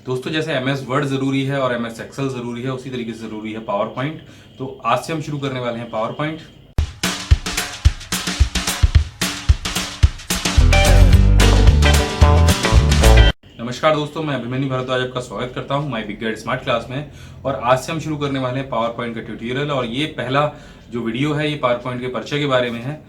दोस्तों जैसे M S word ज़रूरी है और एम एस एक्सेल ज़रूरी है, उसी तरीके से ज़रूरी है पावर पॉइंट। तो आज से हम शुरू करने वाले हैं पावर पॉइंट। नमस्कार दोस्तों, मैं अभिमन्यु भारद्वाज आपका स्वागत करता हूं my big guide smart class में। और आज से हम शुरू करने वाले हैं पावर पॉइंट का ट्यूटोरियल। और ये पहला जो वीडियो है ये पावर पॉइंट के परिचय के बारे में है।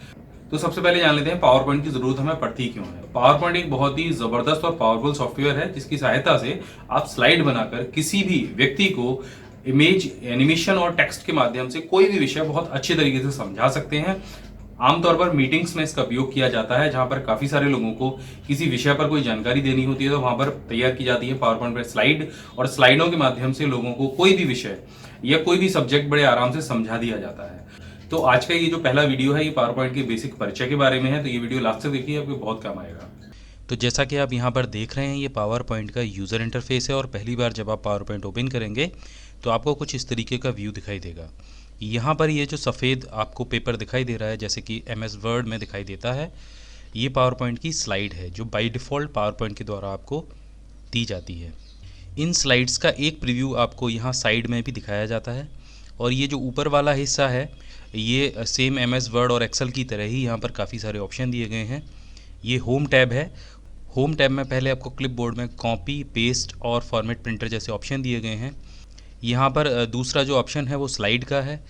तो सबसे पहले जान लेते हैं पावर पॉइंट की जरूरत हमें पड़ती क्यों है। पावर पॉइंट एक बहुत ही जबरदस्त और पावरफुल सॉफ्टवेयर है जिसकी सहायता से आप स्लाइड बनाकर किसी भी व्यक्ति को इमेज, एनिमेशन और टेक्स्ट के माध्यम से कोई भी विषय बहुत अच्छे तरीके से समझा सकते हैं। आमतौर पर मीटिंग्स में इसका उपयोग किया जाता है, जहां पर काफी सारे लोगों को किसी विषय पर कोई जानकारी देनी होती है, तो वहां पर तैयार की जाती है पावर पॉइंट पर स्लाइड। और स्लाइडों के माध्यम से लोगों को कोई भी विषय या कोई भी सब्जेक्ट बड़े आराम से समझा दिया जाता है। तो आज का ये जो पहला वीडियो है ये पावर पॉइंट के बेसिक परिचय के बारे में है। तो ये वीडियो लास्ट तक देखिए, आपको बहुत काम आएगा। तो जैसा कि आप यहाँ पर देख रहे हैं, ये पावर पॉइंट का यूज़र इंटरफेस है। और पहली बार जब आप पावर पॉइंट ओपन करेंगे तो आपको कुछ इस तरीके का व्यू दिखाई देगा। यहाँ पर ये जो सफ़ेद आपको पेपर दिखाई दे रहा है, जैसे कि MS वर्ड में दिखाई देता है, ये पावर पॉइंट की स्लाइड है जो बाय डिफ़ॉल्ट पावर पॉइंट के द्वारा आपको दी जाती है। इन स्लाइड्स का एक प्रीव्यू आपको यहाँ साइड में भी दिखाया जाता है। और ये जो ऊपर वाला हिस्सा है ये सेम MS वर्ड और एक्सेल की तरह ही यहाँ पर काफ़ी सारे ऑप्शन दिए गए हैं। ये होम टैब है। होम टैब में पहले आपको क्लिपबोर्ड में कॉपी, पेस्ट और फॉर्मेट प्रिंटर जैसे ऑप्शन दिए गए हैं। यहाँ पर दूसरा जो ऑप्शन है वो स्लाइड का है।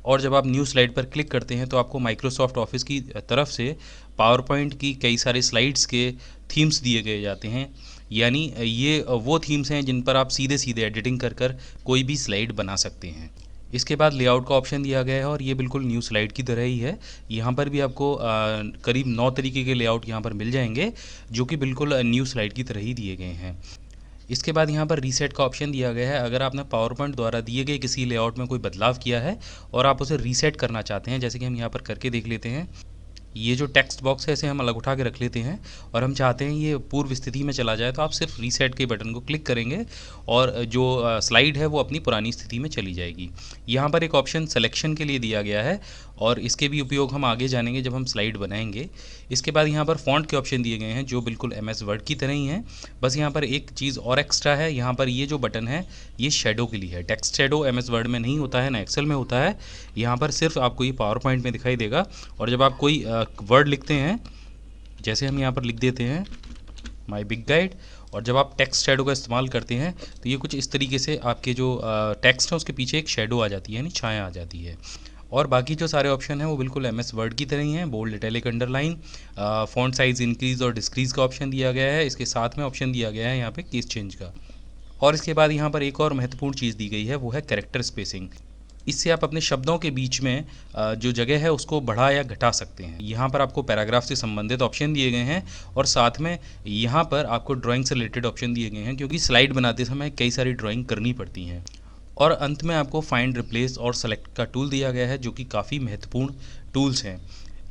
और जब आप न्यू स्लाइड पर क्लिक करते हैं तो आपको माइक्रोसॉफ्ट ऑफिस की तरफ से पावर पॉइंट की कई सारे स्लाइड्स के थीम्स दिए गए जाते हैं। यानी ये वो थीम्स हैं जिन पर आप सीधे सीधे एडिटिंग कर कोई भी स्लाइड बना सकते हैं। इसके बाद लेआउट का ऑप्शन दिया गया है और ये बिल्कुल न्यू स्लाइड की तरह ही है। यहाँ पर भी आपको करीब 9 तरीके के लेआउट यहाँ पर मिल जाएंगे जो कि बिल्कुल न्यू स्लाइड की तरह ही दिए गए हैं। इसके बाद यहाँ पर रीसेट का ऑप्शन दिया गया है। अगर आपने पावर पॉइंट द्वारा दिए गए किसी लेआउट में कोई बदलाव किया है और आप उसे रीसेट करना चाहते हैं, जैसे कि हम यहाँ पर करके देख लेते हैं। ये जो टेक्स्ट बॉक्स है इसे हम अलग उठा के रख लेते हैं और हम चाहते हैं ये पूर्व स्थिति में चला जाए, तो आप सिर्फ रीसेट के बटन को क्लिक करेंगे और जो स्लाइड है वो अपनी पुरानी स्थिति में चली जाएगी। यहाँ पर एक ऑप्शन सिलेक्शन के लिए दिया गया है और इसके भी उपयोग हम आगे जानेंगे जब हम स्लाइड बनाएंगे। इसके बाद यहाँ पर फ़ॉन्ट के ऑप्शन दिए गए हैं जो बिल्कुल MS वर्ड की तरह ही हैं। बस यहाँ पर एक चीज़ और एक्स्ट्रा है, यहाँ पर ये जो बटन है ये शेडो के लिए है। टेक्स्ट शेडो MS वर्ड में नहीं होता है, ना एक्सेल में होता है। यहाँ पर सिर्फ आपको ये पावर पॉइंट में दिखाई देगा। और जब आप कोई वर्ड लिखते हैं, जैसे हम यहाँ पर लिख देते हैं माय बिग गाइड, और जब आप टेक्स्ट शेडो का इस्तेमाल करते हैं तो ये कुछ इस तरीके से आपके जो टेक्स्ट है उसके पीछे एक शेडो आ जाती है, यानी छाया आ जाती है। और बाकी जो सारे ऑप्शन हैं वो बिल्कुल MS वर्ड की तरह ही हैं। Bold, italic, underline, font size increase और डिक्रीज़ का ऑप्शन दिया गया है। इसके साथ में ऑप्शन दिया गया है यहाँ पे केस चेंज का। और इसके बाद यहाँ पर एक और महत्वपूर्ण चीज़ दी गई है, वो है कैरेक्टर स्पेसिंग। इससे आप अपने शब्दों के बीच में जो जगह है उसको बढ़ा या घटा सकते हैं। यहाँ पर आपको पैराग्राफ से संबंधित ऑप्शन दिए गए हैं और साथ में यहाँ पर आपको ड्राइंग से रिलेटेड ऑप्शन दिए गए हैं, क्योंकि स्लाइड बनाते समय कई सारी ड्राइंग करनी पड़ती हैं। और अंत में आपको फाइंड, रिप्लेस और सेलेक्ट का टूल दिया गया है जो कि काफ़ी महत्वपूर्ण टूल्स हैं।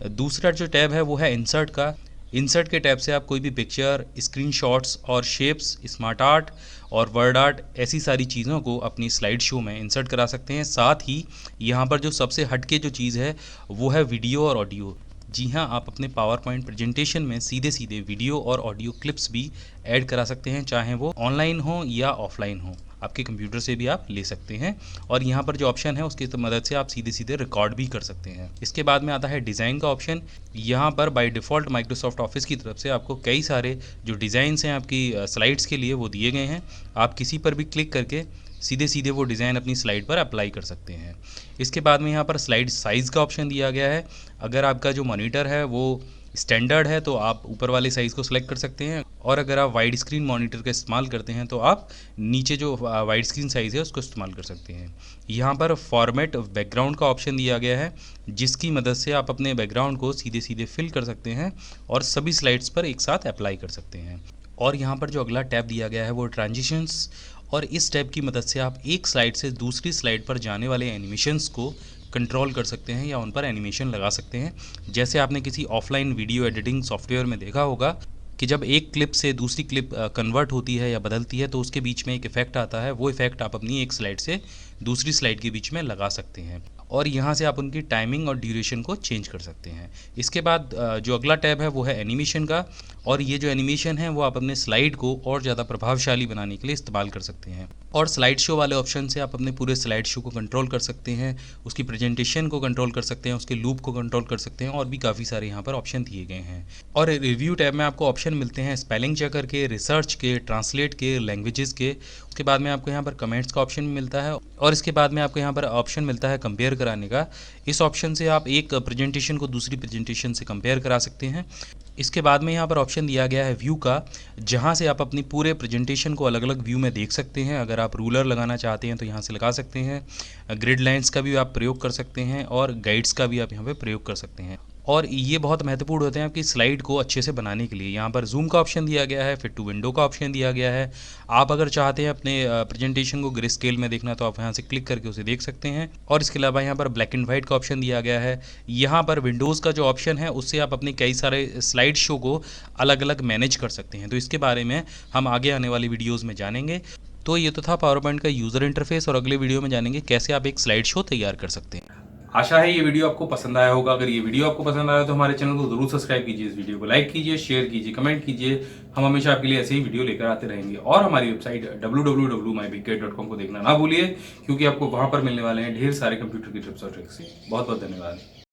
दूसरा जो टैब है वो है इंसर्ट का। इंसर्ट के टैब से आप कोई भी पिक्चर, स्क्रीनशॉट्स और शेप्स, स्मार्ट आर्ट और वर्ड आर्ट, ऐसी सारी चीज़ों को अपनी स्लाइड शो में इंसर्ट करा सकते हैं। साथ ही यहाँ पर जो सबसे हटके जो चीज़ है वो है वीडियो और ऑडियो। जी हाँ, आप अपने पावर पॉइंट प्रेजेंटेशन में सीधे सीधे वीडियो और ऑडियो क्लिप्स भी ऐड करा सकते हैं, चाहे वो ऑनलाइन हो या ऑफलाइन हो। आपके कंप्यूटर से भी आप ले सकते हैं। और यहाँ पर जो ऑप्शन है उसकी मदद से आप सीधे सीधे रिकॉर्ड भी कर सकते हैं। इसके बाद में आता है डिज़ाइन का ऑप्शन। यहाँ पर बाय डिफ़ॉल्ट माइक्रोसॉफ्ट ऑफिस की तरफ से आपको कई सारे जो डिज़ाइंस हैं आपकी स्लाइड्स के लिए वो दिए गए हैं। आप किसी पर भी क्लिक करके सीधे सीधे वो डिज़ाइन अपनी स्लाइड पर अप्लाई कर सकते हैं। इसके बाद में यहाँ पर स्लाइड साइज़ का ऑप्शन दिया गया है। अगर आपका जो मॉनिटर है वो स्टैंडर्ड है तो आप ऊपर वाले साइज़ को सिलेक्ट कर सकते हैं, और अगर आप वाइड स्क्रीन मॉनिटर का इस्तेमाल करते हैं तो आप नीचे जो वाइड स्क्रीन साइज़ है उसको इस्तेमाल कर सकते हैं। यहाँ पर फॉर्मेट बैकग्राउंड का ऑप्शन दिया गया है जिसकी मदद से आप अपने बैकग्राउंड को सीधे सीधे फिल कर सकते हैं और सभी स्लाइड्स पर एक साथ अप्लाई कर सकते हैं। और यहाँ पर जो अगला टैब दिया गया है वो ट्रांजिशंस। और इस टैब की मदद से आप एक स्लाइड से दूसरी स्लाइड पर जाने वाले एनिमेशंस को कंट्रोल कर सकते हैं या उन पर एनिमेशन लगा सकते हैं। जैसे आपने किसी ऑफलाइन वीडियो एडिटिंग सॉफ्टवेयर में देखा होगा कि जब एक क्लिप से दूसरी क्लिप कन्वर्ट होती है या बदलती है तो उसके बीच में एक इफ़ेक्ट आता है। वो इफ़ेक्ट आप अपनी एक स्लाइड से दूसरी स्लाइड के बीच में लगा सकते हैं। और यहाँ से आप उनकी टाइमिंग और ड्यूरेशन को चेंज कर सकते हैं। इसके बाद जो अगला टैब है वो है एनिमेशन का, और ये जो एनिमेशन है वो आप अपने स्लाइड को और ज़्यादा प्रभावशाली बनाने के लिए इस्तेमाल कर सकते हैं। और स्लाइड शो वाले ऑप्शन से आप अपने पूरे स्लाइड शो को कंट्रोल कर सकते हैं, उसकी प्रेजेंटेशन को कंट्रोल कर सकते हैं, उसके लूप को कंट्रोल कर सकते हैं, और भी काफ़ी सारे यहाँ पर ऑप्शन दिए गए हैं। और रिव्यू टैब में आपको ऑप्शन मिलते हैं स्पेलिंग चेकर के, रिसर्च के, ट्रांसलेट के, लैंग्वेजेस के। उसके बाद में आपको यहाँ पर कमेंट्स का ऑप्शन मिलता है, और इसके बाद में आपको यहाँ पर ऑप्शन मिलता है कंपेयर कराने का। इस ऑप्शन से आप एक प्रेजेंटेशन को दूसरी प्रेजेंटेशन से कंपेयर करा सकते हैं। इसके बाद में यहाँ पर ऑप्शन दिया गया है व्यू का, जहाँ से आप अपनी पूरे प्रेजेंटेशन को अलग अलग व्यू में देख सकते हैं। अगर आप रूलर लगाना चाहते हैं तो यहाँ से लगा सकते हैं, ग्रिड लाइंस का भी आप प्रयोग कर सकते हैं, और गाइड्स का भी आप यहाँ पे प्रयोग कर सकते हैं। और ये बहुत महत्वपूर्ण होते हैं आपकी स्लाइड को अच्छे से बनाने के लिए। यहाँ पर जूम का ऑप्शन दिया गया है, फिट टू विंडो का ऑप्शन दिया गया है। आप अगर चाहते हैं अपने प्रेजेंटेशन को ग्रे स्केल में देखना तो आप यहाँ से क्लिक करके उसे देख सकते हैं। और इसके अलावा यहाँ पर ब्लैक एंड वाइट का ऑप्शन दिया गया है। यहाँ पर विंडोज़ का जो ऑप्शन है उससे आप अपने कई सारे स्लाइड शो को अलग अलग मैनेज कर सकते हैं। तो इसके बारे में हम आगे आने वाली वीडियोज़ में जानेंगे। तो ये तो था पावर पॉइंट का यूज़र इंटरफेस, और अगले वीडियो में जानेंगे कैसे आप एक स्लाइड शो तैयार कर सकते हैं। आशा है ये वीडियो आपको पसंद आया होगा। अगर ये वीडियो आपको पसंद आया तो हमारे चैनल को जरूर सब्सक्राइब कीजिए, इस वीडियो को लाइक कीजिए, शेयर कीजिए, कमेंट कीजिए। हम हमेशा आपके लिए ऐसे ही वीडियो लेकर आते रहेंगे। और हमारी वेबसाइट www.mybigget.com को देखना ना भूलिए, क्योंकि आपको वहां पर मिलने वाले हैं ढेर सारे कंप्यूटर के टिप्स और ट्रिक्स। बहुत बहुत धन्यवाद।